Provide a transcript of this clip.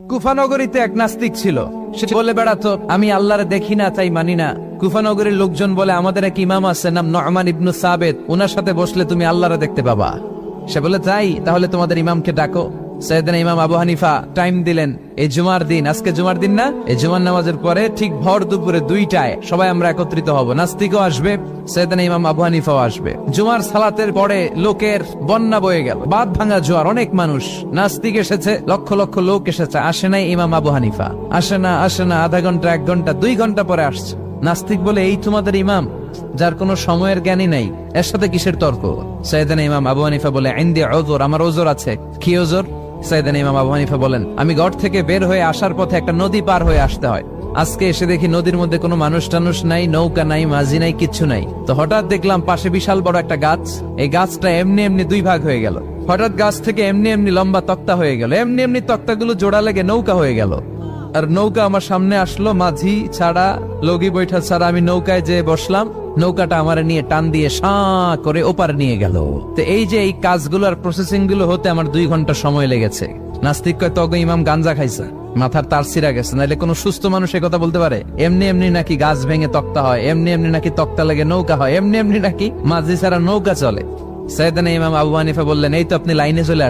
কুফানগরীতে এক নাস্তিক ছিল। সে বলে বেড়াতো, আমি আল্লাহরে দেখি না তাই মানি না। কুফানগরীর লোকজন বলে, আমাদের এক ইমাম আছে নাম নু'মান ইবনে সাবিত, উনার সাথে বসলে তুমি আল্লাহরে দেখতে পাবা। সে বলে, তাই তাহলে তোমাদের ইমামকে ডাকো। সাইয়েদনা ইমাম আবু হানিফা টাইম দিলেন, এই জুমার দিন, আজকে জুমার দিন না, এই জুমার নামাজের পরে ঠিক ভর দুপুরে 2টায় সবাই আমরা একত্রিত হব। নাস্তিকও আসবে, সাইয়েদনা ইমাম আবু হানিফাও আসবে। জুমার সালাতের পরে লোকের বন্যা বয়ে গেল, বাঁধ ভাঙা জোয়ার, অনেক মানুষ। নাস্তিক এসেছে, লক্ষ লক্ষ লোক এসেছে, আসে নাই ইমাম আবু হানিফা। আসে না আধা ঘন্টা, 1 ঘন্টা, 2 ঘন্টা পরে আসছে। নাস্তিক বলে, এই তোমাদের ইমাম যার কোনো সময়ের জ্ঞানই নাই, এর সাথে কিসের তর্ক? সাইয়েদনা ইমাম আবু হানিফা বলে, ইনদি উযর, আমার ওজর আছে। কি ওজর? সাইয়েদনা ইমাম আবু হানিফা বলেন, আমি ঘর থেকে বের হয়ে আসার পথে একটা নদী পার হয়ে আসতে হয়। আজকে এসে দেখি নদীর মধ্যে কোনো মানুষ টানুষ নাই, নৌকা নাই, মাঝি নাই, কিচ্ছু নাই। তো হঠাৎ দেখলাম পাশে বিশাল বড় একটা গাছ। এই গাছটা এমনি এমনি 2 ভাগ হয়ে গেল। হঠাৎ গাছ থেকে এমনি এমনি লম্বা তক্তা হয়ে গেল। এমনি এমনি তক্তাগুলো জোড়া লেগে নৌকা হয়ে গেল। আর নৌকা আমার সামনে আসলো, মাঝি ছাড়া, লগি বৈঠা ছাড়া। আমি নৌকায় যেয়ে বসলাম, নৌকাটা আমার নিয়ে টান দিয়ে সাঁ করে ওপারে নিয়ে গেল। তো এই যে এই কাজগুলো আর প্রসেসিং গুলো হতে আমার 2 ঘন্টা সময় লেগেছে। নাস্তিক কয়, তবে ইমাম গাঞ্জা খাইছে, মাথার তার ছিঁড়া গেছে, নাহলে কোনো সুস্থ মানুষ কথা বলতে পারে? এমনি এমনি নাকি গাছ ভেঙে তক্তা হয়, এমনি এমনি নাকি তক্তা লেগে নৌকা হয়, এমনি এমনি নাকি মাঝি ছাড়া নৌকা চলে? সাইয়েদনা ইমাম আবু হানিফা বললেন, এই তো আপনি লাইনে চলে আসছেন।